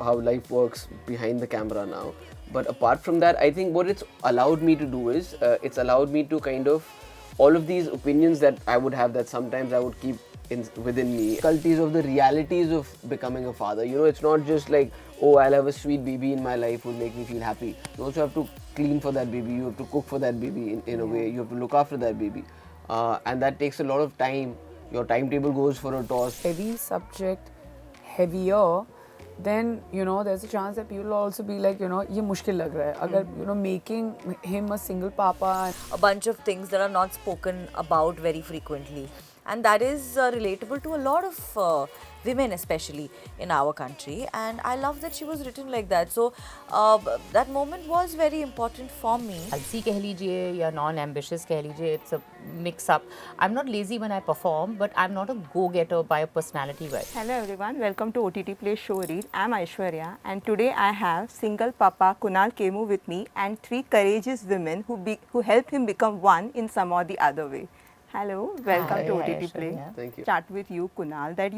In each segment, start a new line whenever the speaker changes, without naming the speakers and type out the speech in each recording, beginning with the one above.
how life works behind the camera now. But apart from that, I think what it's allowed me to do is it's allowed me to kind of all of these opinions that I would have that sometimes I would keep within me. Difficulties of the realities of becoming a father. You know, it's not just like, oh, I'll have a sweet baby in my life will make me feel happy. You also have to clean for that baby. You have to cook for that baby in a way. You have to look after that baby. And that takes a lot of time. Your timetable goes for a toss.
Heavy subject, heavier, then there's a chance that people will also be like, ये मुश्किल लग रहा है. अगर making him a single papa.
A bunch of things that are not spoken about very frequently, and that is relatable to a lot of women, especially in our country. And I love that she was written like that. So that moment was very important for me.
आलसी कह लीजिए या non-ambitious कह लीजिए, it's a mix-up. I'm not lazy when I perform, but I'm not a go-getter by a personality wise.
Hello everyone, welcome to OTTPlay Show Read. I'm Aishwarya, and today I have single papa Kunal Kemmu with me and 3 courageous women who helped him become one in some or the other way. Hello, welcome to OTTPlay.
Aishwarya.
Thank you.
Start with you, Kunal, that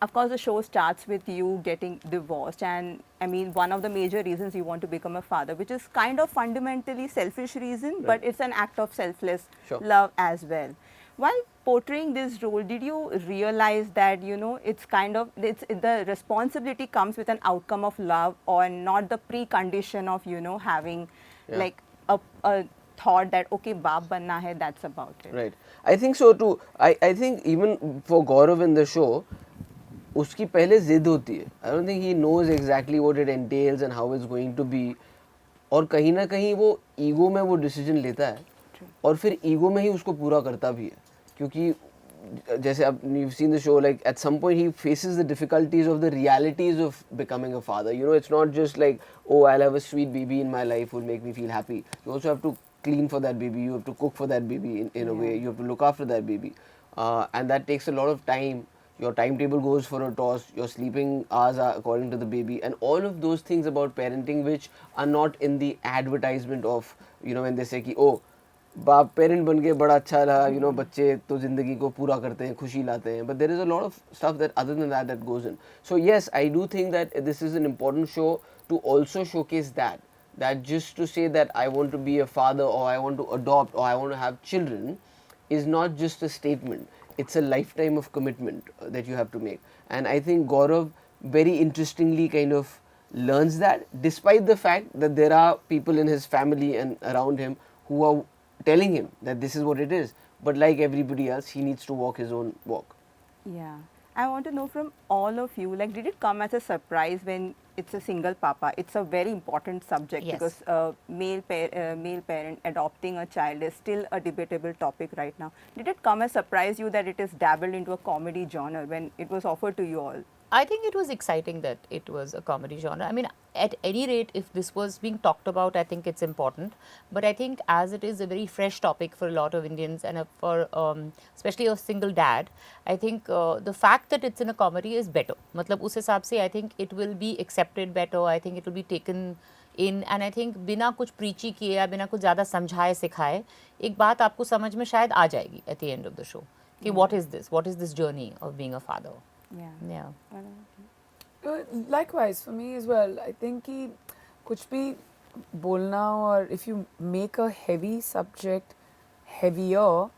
of course the show starts with you getting divorced, and I mean one of the major reasons you want to become a father, which is kind of fundamentally selfish reason, but it's an act of selfless love as well. While portraying this role, did you realize that it's the responsibility comes with an outcome of love, or not the precondition of having like a thought that okay, baap banna hai, that's about it.
Right. I think so too. I think even for Gaurav in the show, उसकी पहले जिद होती है. I don't think he knows exactly what it entails and how it's going to be. और कहीं ना कहीं वो ईगो में वो डिसीजन लेता है और फिर ईगो में ही उसको पूरा करता भी है. क्योंकि जैसे अब you've seen the show, like at some point he faces the difficulties of the realities of becoming a father. You know, it's not just like, oh, I'll have a sweet baby in my life will make me feel happy. You also have to clean for that baby. You have to cook for that baby in a way. You have to look after that baby. And that takes a lot of time. Your timetable goes for a toss, your sleeping hours are according to the baby, and all of those things about parenting which are not in the advertisement of, when they say कि oh, बाप parent बन के बड़ा अच्छा रहा, बच्चे तो जिंदगी को पूरा करते हैं, खुशी लाते हैं. But there is a lot of stuff that other than that goes in. So yes, I do think that this is an important show to also showcase that just to say that I want to be a father or I want to adopt or I want to have children is not just a statement. It's a lifetime of commitment that you have to make. And I think Gaurav very interestingly kind of learns that, despite the fact that there are people in his family and around him who are telling him that this is what it is. But like everybody else, he needs to walk his own walk.
Yeah. I want to know from all of you, like, did it come as a surprise when it's a single papa? It's a very important subject because male parent adopting a child is still a debatable topic right now. Did it come as surprise you that it is dabbled into a comedy genre when it was offered to you all?
I think it was exciting that it was a comedy genre. I mean, at any rate, if this was being talked about, I think it's important. But I think as it is a very fresh topic for a lot of Indians and for especially a single dad, I think the fact that it's in a comedy is better. मतलब उस हिसाब से I think it will be accepted better. I think it will be taken in, and I think बिना कुछ preachy किए या बिना कुछ ज़्यादा समझाए सिखाए एक बात आपको समझ में शायद आ जाएगी at the end of the show कि what is this journey of being a father. Yeah.
Likewise for me as well. I think कि कुछ भी बोलना और if you make a heavy subject heavier,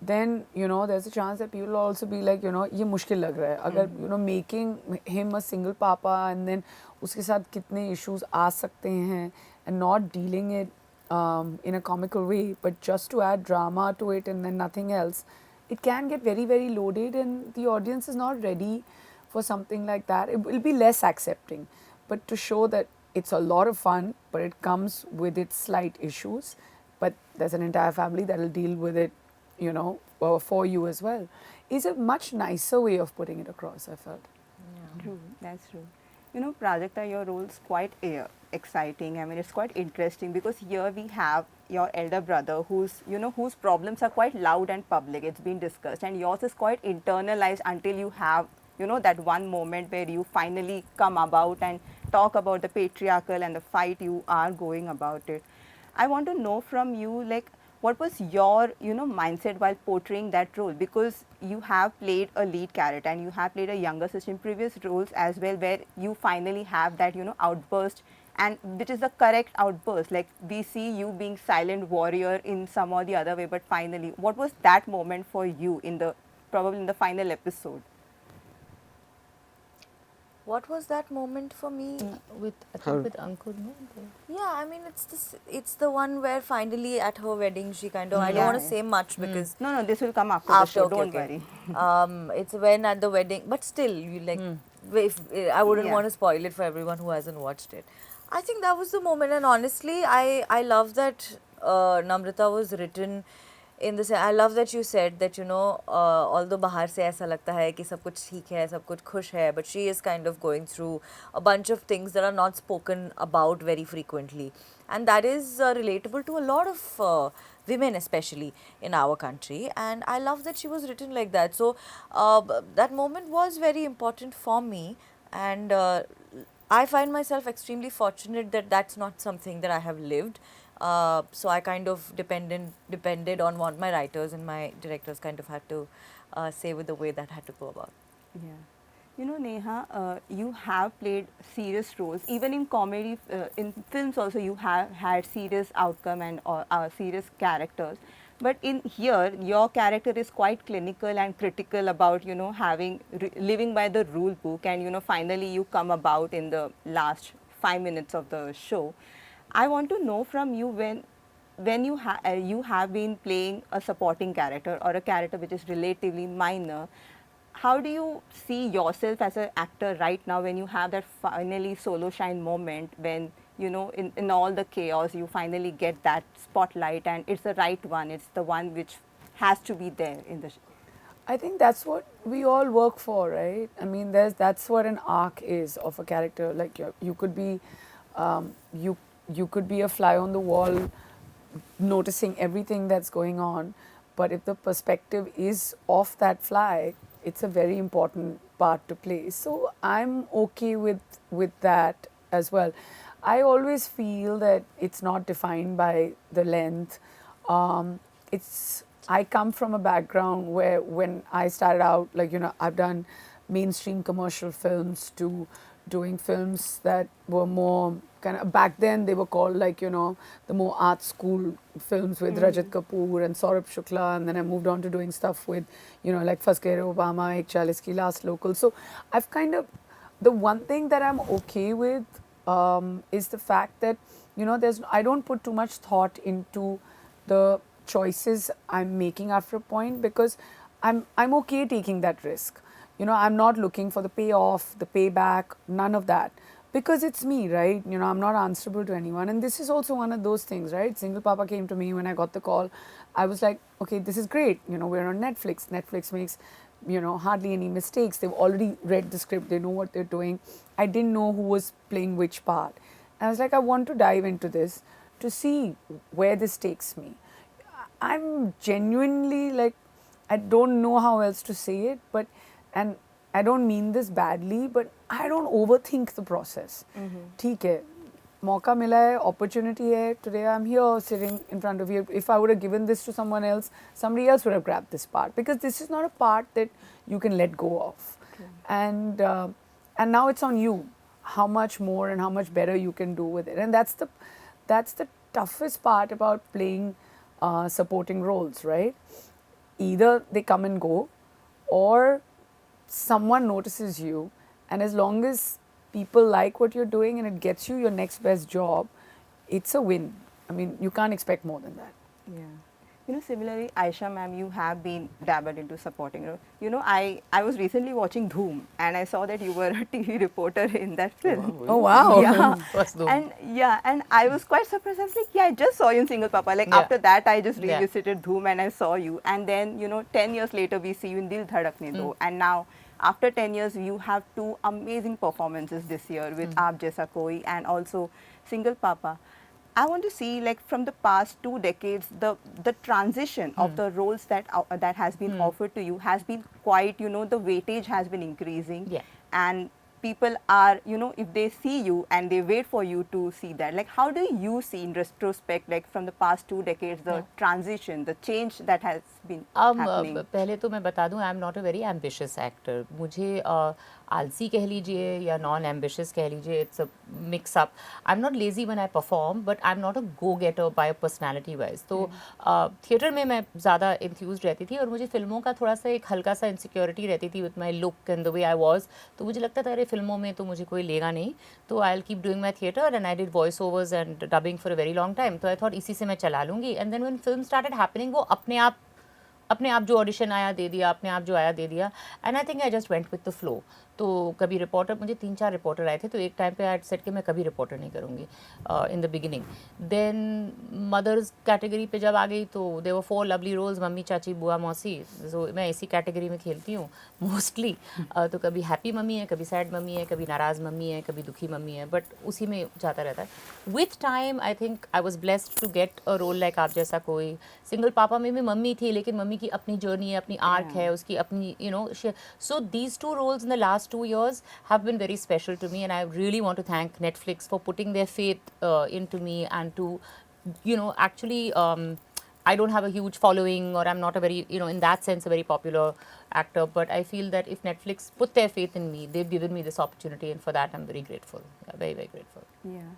then there's a chance that people will also be like ये मुश्किल लग रहा है. अगर making him a single papa and then उसके साथ कितने issues आ सकते हैं and not dealing it in a comical way, but just to add drama to it and then nothing else, it can get very, very loaded and the audience is not ready for something like that. It will be less accepting. But to show that it's a lot of fun, but it comes with its slight issues, but there's an entire family that will deal with it, for you as well, is a much nicer way of putting it across, I felt.
Yeah. True, that's true. Prajakta, your role is quite exciting. I mean, it's quite interesting because here we have your elder brother whose problems are quite loud and public. It's been discussed, and yours is quite internalized until you have, that one moment where you finally come about and talk about the patriarchal and the fight you are going about it. I want to know from you, like, what was your mindset while portraying that role? Because you have played a lead character and you have played a younger sister in previous roles as well, where you finally have that outburst, and which is the correct outburst. Like we see you being silent warrior in some or the other way, but finally, what was that moment for you in the probably in the final episode?
What was that moment for me?
With I think with Ankur, no?
Yeah, I mean it's the one where finally at her wedding she kind of, I don't want to
Yeah.
say much because
No, this will come after the show.
okay,
Don't
okay.
worry.
It's when at the wedding, but still, you like, if I wouldn't
Yeah.
want to spoil it for everyone who hasn't watched it. I think that was the moment, and honestly, I love that Namrata was written in the sense. I love that you said that although बाहर से ऐसा लगता है कि सब कुछ ठीक है, सब कुछ खुश है, but she is kind of going through a bunch of things that are not spoken about very frequently, and that is relatable to a lot of women, especially in our country. And I love that she was written like that. So that moment was very important for me, and I find myself extremely fortunate that that's not something that I have lived. So I kind of depended on what my writers and my directors kind of had to say with the way that had to go about.
Yeah. Neha, you have played serious roles. Even in comedy, in films also, you have had serious outcome and serious characters. But in here, your character is quite clinical and critical about, having living by the rule book, and finally you come about in the last 5 minutes of the show. I want to know from you, when you have been playing a supporting character or a character which is relatively minor, how do you see yourself as an actor right now when you have that finally solo shine moment, when in all the chaos you finally get that spotlight and it's the right one, it's the one which has to be there in the
I think that's what we all work for, right? I mean, that's what an arc is of a character. Like you could be, you could be a fly on the wall, noticing everything that's going on, but if the perspective is off that fly, it's a very important part to play. So I'm okay with that as well. I always feel that it's not defined by the length. It's I come from a background where when I started out, like, I've done mainstream commercial films to doing films that were more kind of, back then they were called like, the more art school films with Rajat Kapoor and Saurabh Shukla, and then I moved on to doing stuff with, like Fas Gaye Obama, Ek Chalis Ki Last Local. So I've kind of, the one thing that I'm okay with is the fact that, I don't put too much thought into the choices I'm making after a point, because I'm okay taking that risk. I'm not looking for the payoff, the payback, none of that, because it's me, right? I'm not answerable to anyone. And this is also one of those things, right? Single Papa came to me when I got the call. I was like, okay, this is great. We're on Netflix. Netflix makes, hardly any mistakes. They've already read the script. They know what they're doing. I didn't know who was playing which part. And I was like, I want to dive into this to see where this takes me. I'm genuinely like, I don't know how else to say it, but, and I don't mean this badly, but I don't overthink the process. ठीक है, मौका मिला है, opportunity है, today I'm here sitting in front of you. If I would have given this to someone else, somebody else would have grabbed this part, because this is not a part that you can let go of. Okay. And now it's on you, how much more and how much better you can do with it. And that's the toughest part about playing supporting roles, right? Either they come and go, or someone notices you, and as long as people like what you're doing and it gets you your next best job, it's a win. I mean, you can't expect more than that.
Yeah. Similarly, Ayesha ma'am, you have been dabbled into supporting role. I was recently watching Dhoom, and I saw that you were a TV reporter in that film.
Oh, wow.
Yeah.
First Dhoom.
And I was quite surprised. I was like, I just saw you in Single Papa. Like, after that, I just revisited Dhoom and I saw you. And then, 10 years later, we see you in Dil Dhadakne Do. And now, after 10 years, you have two amazing performances this year with Aap Jaisa Koi and also Single Papa. I want to see, like, from the past 2 decades, the transition of the roles that has been offered to you has been quite, the weightage has been increasing.
Yeah.
And people are, you know, if they see you and they wait for you to see that, like how do you see in retrospect, like from the past 2 decades, the transition, the change that has been happening?
पहले तो मैं बता दूं, I am not a very ambitious actor. मुझे आलसी कह लीजिए या नॉन एम्बिशियस कह लीजिए, it's a mix up. I am not lazy when I perform, but I am not a go getter by personality wise. तो थिएटर में मैं ज़्यादा इंथ्यूज रहती थी और मुझे फिल्मों का थोड़ा सा एक हल्का सा इनसिक्योरिटी रहती थी with my look and the way I was. तो मुझे लगता था अरे फिल्मों में तो मुझे कोई लेगा नहीं, तो I will keep doing my theatre. And I did voice overs and dubbing for a very long time. तो आई थॉट इसी से मैं चला लूँगी. And then when film started happening, वो अपने आप जो ऑडिशन आया दे दिया, अपने आप जो आया दे दिया. And I think I just went with the flow. तो कभी रिपोर्टर, मुझे 3-4 रिपोर्टर आए थे, तो एक टाइम पे आई सेड कि मैं कभी रिपोर्टर नहीं करूँगी in the beginning. Then mothers category पे जब आ गई तो they were 4 lovely roles, mummy, चाची, बुआ, मौसी. सो मैं इसी कैटेगरी में खेलती हूँ मोस्टली. तो कभी हैप्पी मम्मी है, कभी सैड मम्मी है, कभी नाराज़ मम्मी है, कभी दुखी मम्मी है, बट उसी में जाता रहता है. With time I think I was blessed to get a role like आप जैसा कोई. सिंगल पापा में भी मम्मी थी, लेकिन मम्मी की अपनी जर्नी है, अपनी आर्क है, उसकी अपनी you know. So these 2 roles in the last 2 years have been very special to me, and I really want to thank Netflix for putting their faith into me and to, you know, actually I don't have a huge following, or I'm not a very, you know, in that sense a very popular actor, but I feel that if Netflix put their faith in me, they've given me this opportunity, and for that I'm very grateful. Yeah, very, very grateful.
Yeah.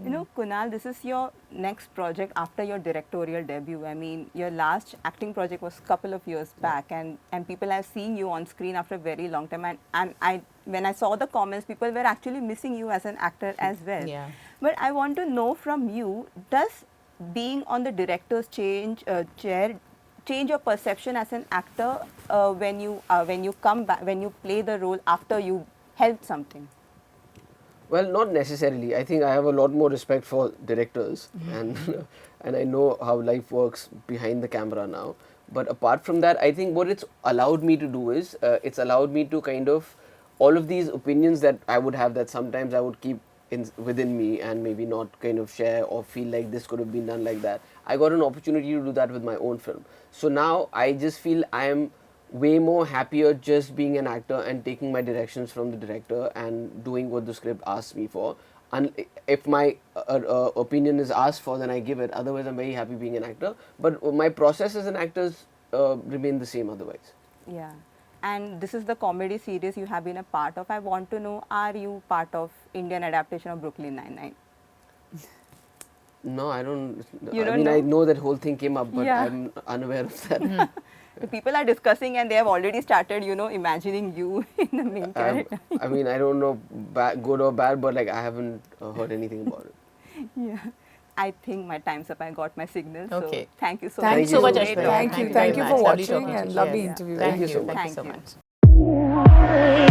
You know, Kunal, this is your next project after your directorial debut. I mean, your last acting project was a couple of years back, and people have seen you on screen after a very long time. And I, when I saw the comments, people were actually missing you as an actor as well.
Yeah.
But I want to know from you, does being on the director's chair change your perception as an actor when you come back, when you play the role after you helped something?
Well, not necessarily. I think I have a lot more respect for directors, and and I know how life works behind the camera now. But apart from that, I think what it's allowed me to do is it's allowed me to kind of all of these opinions that I would have, that sometimes I would keep within me and maybe not kind of share or feel like this could have been done like that. I got an opportunity to do that with my own film. So now I just feel I am way more happier just being an actor and taking my directions from the director and doing what the script asks me for. And if my opinion is asked for, then I give it. Otherwise, I'm very happy being an actor. But my process as an actor remain the same otherwise.
Yeah. And this is the comedy series you have been a part of. I want to know, are you part of Indian adaptation of Brooklyn Nine-Nine?
No, I don't.
You don't
I
know?
know that whole thing came up, but
Yeah.
I'm unaware of that.
The people are discussing and they have already started, you know, imagining you in the main character.
I mean, I don't know good or bad, but like I haven't heard anything about it.
Yeah. I think my time's up. I got my signal.
Okay.
So thank you so
Thank
much.
you so much,
Great
Aishwarya.
talking to
Thank you
very
for
much. Lovely
watching
talking to
and
you.
lovely
Yes.
interview.
Thank you so much.
Thank
so
you.
much.